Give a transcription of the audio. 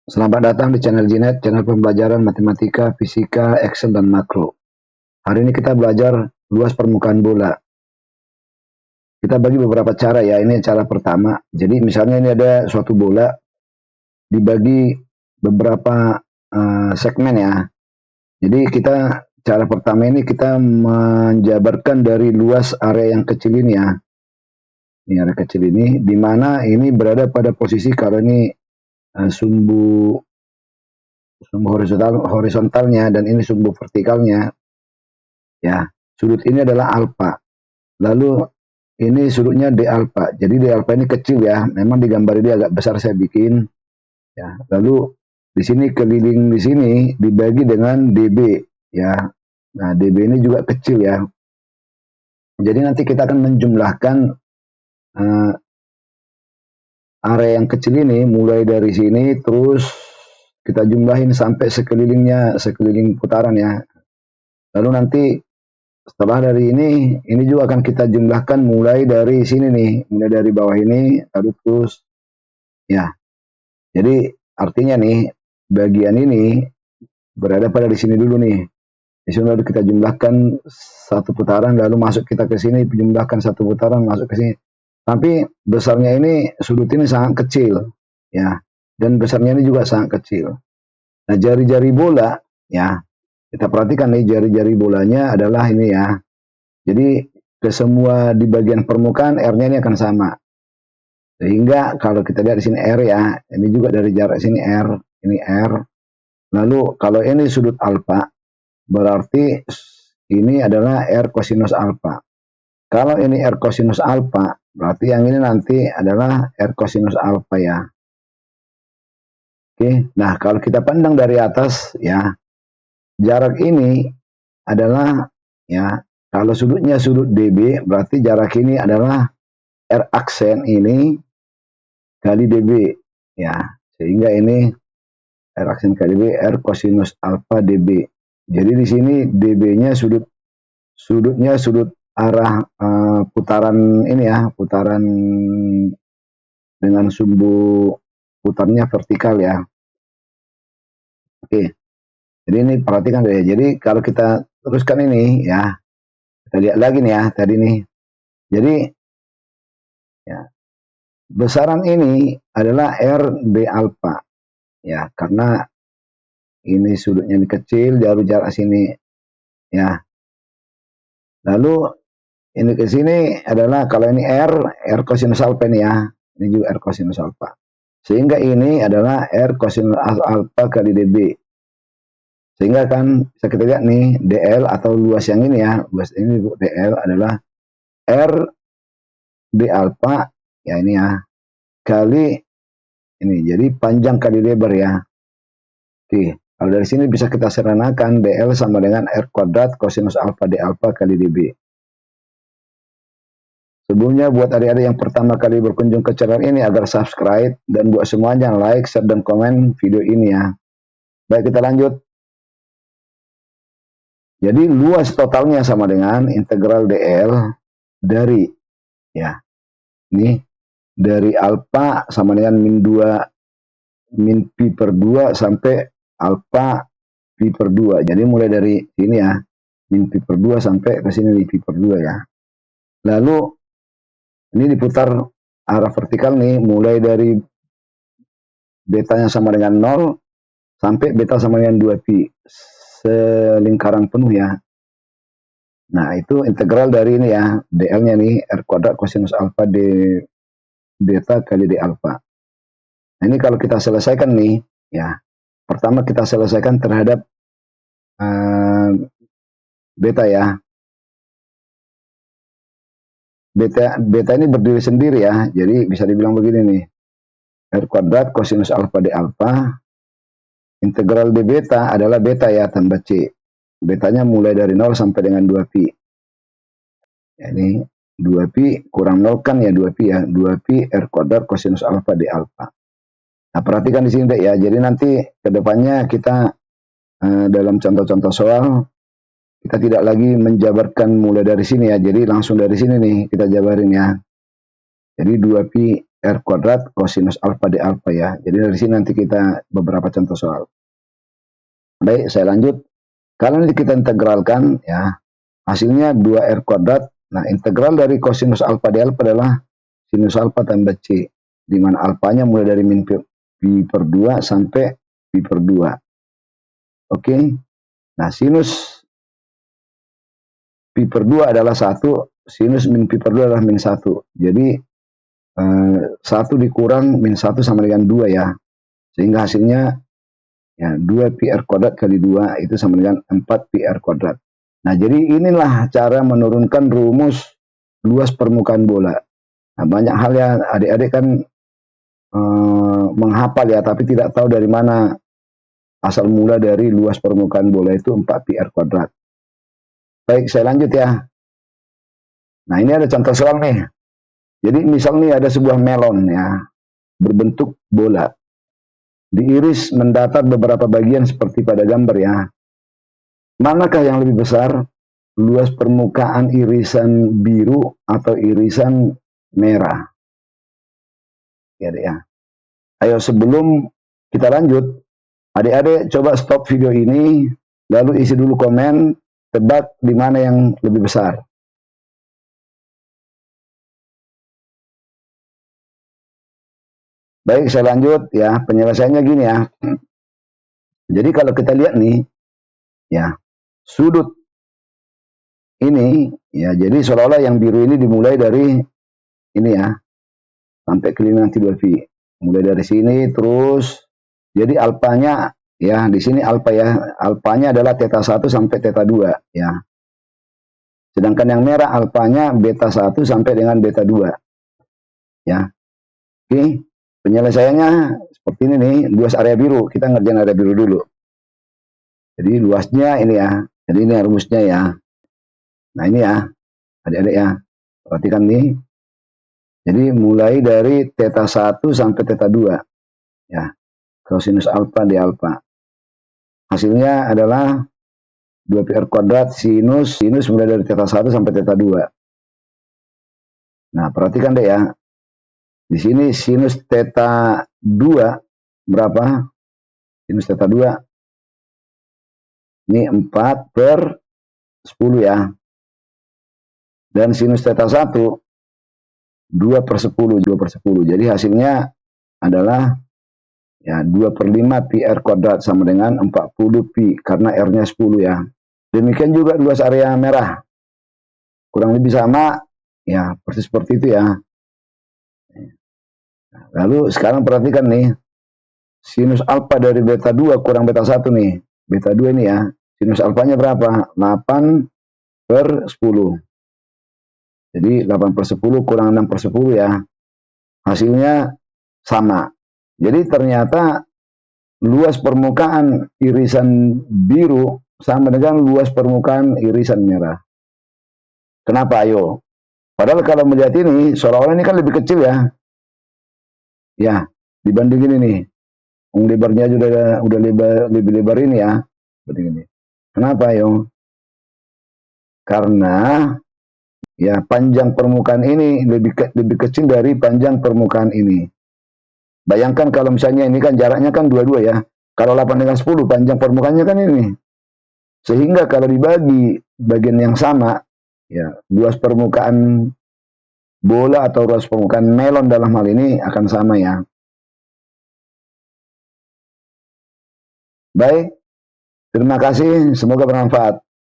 Selamat datang di channel Jinet, channel pembelajaran matematika, fisika, Excel, dan makro. Hari ini kita belajar luas permukaan bola. Kita bagi beberapa cara ya, ini cara pertama. Jadi misalnya ini ada suatu bola, dibagi beberapa segmen ya. Jadi cara pertama ini kita menjabarkan dari luas area yang kecil ini ya. Ini area kecil ini, di mana ini berada pada posisi kalau ini sumbu horizontalnya dan ini sumbu vertikalnya ya. Sudut ini adalah alfa, lalu ini sudutnya d alfa, jadi d alfa ini kecil ya, memang digambar ini agak besar saya bikin ya. Lalu di sini keliling di sini dibagi dengan db ya. Nah, db ini juga kecil ya, jadi nanti kita akan menjumlahkan area yang kecil ini mulai dari sini, terus kita jumlahin sampai sekeliling putaran ya. Lalu nanti setelah dari ini juga akan kita jumlahkan mulai dari sini nih, mulai dari bawah ini, lalu terus ya. Jadi artinya nih, bagian ini berada pada di sini dulu nih. Di sini lalu kita jumlahkan satu putaran, lalu masuk kita ke sini, jumlahkan satu putaran, masuk ke sini. Tapi besarnya ini, sudut ini sangat kecil ya, dan besarnya ini juga sangat kecil. Nah, jari-jari bola ya, kita perhatikan nih, jari-jari bolanya adalah ini ya. Jadi ke semua di bagian permukaan R-nya ini akan sama. Sehingga kalau kita lihat di sini R ya, ini juga dari jarak sini R, ini R. Lalu kalau ini sudut alfa, berarti ini adalah R kosinus alfa. Kalau ini R kosinus alfa, berarti yang ini nanti adalah R kosinus alfa ya. Oke, nah kalau kita pandang dari atas ya, jarak ini adalah ya, kalau sudutnya sudut DB, berarti jarak ini adalah R aksen ini kali DB ya, sehingga ini R aksen kali DB, R kosinus alfa DB. Jadi di sini DB-nya sudutnya sudut arah putaran ini ya, putaran dengan sumbu putarnya vertikal ya. Oke, jadi ini perhatikan deh. Jadi kalau kita teruskan ini ya, kita lihat lagi nih ya tadi nih. Jadi ya, besaran ini adalah R B alfa ya, karena ini sudutnya ini kecil, jarak sini ya. Lalu ini ke sini adalah kalau ini R kosinus alfa ini ya. Ini juga R kosinus alfa. Sehingga ini adalah R kosinus alfa kali dB. Sehingga kan bisa kita lihat nih, DL atau luas yang ini ya, luas ini DL adalah R D alfa ya ini ya, kali ini. Jadi panjang kali lebar ya. Oke, kalau dari sini bisa kita sederhanakan, DL sama dengan R kuadrat kosinus alfa D alfa kali dB. Sebelumnya buat adik-adik yang pertama kali berkunjung ke channel ini, agar subscribe dan buat semuanya like, share, dan komen video ini ya. Baik, kita lanjut. Jadi luas totalnya sama dengan integral DL dari ya, ini dari alfa sama dengan min pi per 2 sampai alfa pi per 2. Jadi mulai dari sini ya, min pi per 2 sampai ke sini pi per 2 ya. Lalu ini diputar arah vertikal nih, mulai dari betanya sama dengan 0 sampai beta sama dengan 2 pi, selingkaran penuh ya. Nah, itu integral dari ini ya, DL-nya nih, R kuadrat kosinus alfa D beta kali D alfa. Nah, ini kalau kita selesaikan nih, ya, pertama kita selesaikan terhadap beta ya. Beta ini berdiri sendiri ya, jadi bisa dibilang begini nih, R kuadrat kosinus alfa D alfa, integral D beta adalah beta ya, tambah C. Betanya mulai dari 0 sampai dengan 2 pi. Ya, ini 2 pi kurang 0 kan ya 2 pi ya, 2 pi R kuadrat kosinus alfa D alfa. Nah, perhatikan di sini deh ya, jadi nanti kedepannya kita dalam contoh-contoh soal, kita tidak lagi menjabarkan mulai dari sini ya, jadi langsung dari sini nih kita jabarin ya. Jadi 2 pi R kuadrat kosinus alfa D alfa ya. Jadi dari sini nanti kita beberapa contoh soal. Baik, saya lanjut. Kalau nanti kita integralkan ya, hasilnya 2R kuadrat. Nah, integral dari kosinus alfa D alfa adalah sinus alfa tambah C, di mana alfanya mulai dari min pi per 2 sampai pi per 2. Oke. Nah, sinus pi per 2 adalah 1, sinus min pi per 2 adalah min 1. Jadi 1 dikurang min 1 sama dengan 2 ya. Sehingga hasilnya ya 2 pi r kuadrat kali 2 itu sama dengan 4 pi r kuadrat. Nah, jadi inilah cara menurunkan rumus luas permukaan bola. Nah, banyak hal ya adik-adik kan menghafal ya, tapi tidak tahu dari mana asal mula dari luas permukaan bola itu 4 pi r kuadrat. Baik, saya lanjut ya. Nah, ini ada contoh soal nih. Jadi misal nih ada sebuah melon ya, berbentuk bola. Diiris mendatar beberapa bagian seperti pada gambar ya. Manakah yang lebih besar? Luas permukaan irisan biru atau irisan merah? Ya. Ayo sebelum kita lanjut, adik-adik coba stop video ini, lalu isi dulu komen, tebak di mana yang lebih besar. Baik, saya lanjut ya. Penyelesaiannya gini ya. Jadi kalau kita lihat nih, ya sudut ini, ya jadi seolah-olah yang biru ini dimulai dari ini ya, sampai ke nanti 2pi. Mulai dari sini terus, jadi alfanya ya di sini alfa ya, alfanya adalah theta 1 sampai theta 2 ya. Sedangkan yang merah alfanya beta 1 sampai dengan beta 2 ya. Oke. Penyelesaiannya seperti ini nih, luas area biru. Kita ngerjain area biru dulu. Jadi luasnya ini ya. Jadi ini rumusnya ya. Nah ini ya, adik-adik ya. Perhatikan nih. Jadi mulai dari theta 1 sampai theta 2. Ya. Kosinus alfa D alfa. Hasilnya adalah 2 pi r kuadrat sinus mulai dari theta 1 sampai theta 2. Nah, perhatikan deh ya. Di sini sinus theta 2 berapa? Sinus theta 2 ini 4 per 10 ya. Dan sinus theta 1 2 per 10, 2 per 10. Jadi hasilnya adalah ya 2 per 5 pi r kuadrat sama dengan 40 pi karena r-nya 10 ya. Demikian juga luas area merah. Kurang lebih sama ya, persis seperti itu ya. Lalu sekarang perhatikan nih, sinus alfa dari beta 2 kurang beta 1 nih. Beta 2 ini ya, sinus alfanya berapa? 8 per 10. Jadi 8 per 10 kurang 6 per 10 ya. Hasilnya sama. Jadi ternyata luas permukaan irisan biru sama dengan luas permukaan irisan merah. Kenapa ayo? Padahal kalau melihat ini, seolah-olah ini kan lebih kecil ya. Ya, dibanding ini nih. Lebarnya udah lebih lebar ini ya. Seperti ini. Kenapa ayo? Karena ya panjang permukaan ini lebih kecil dari panjang permukaan ini. Bayangkan kalau misalnya ini kan jaraknya kan 22 ya. Kalau 8 dengan 10 panjang permukaannya kan ini. Sehingga kalau dibagi bagian yang sama, ya luas permukaan bola atau luas permukaan melon dalam hal ini akan sama ya. Baik, terima kasih, semoga bermanfaat.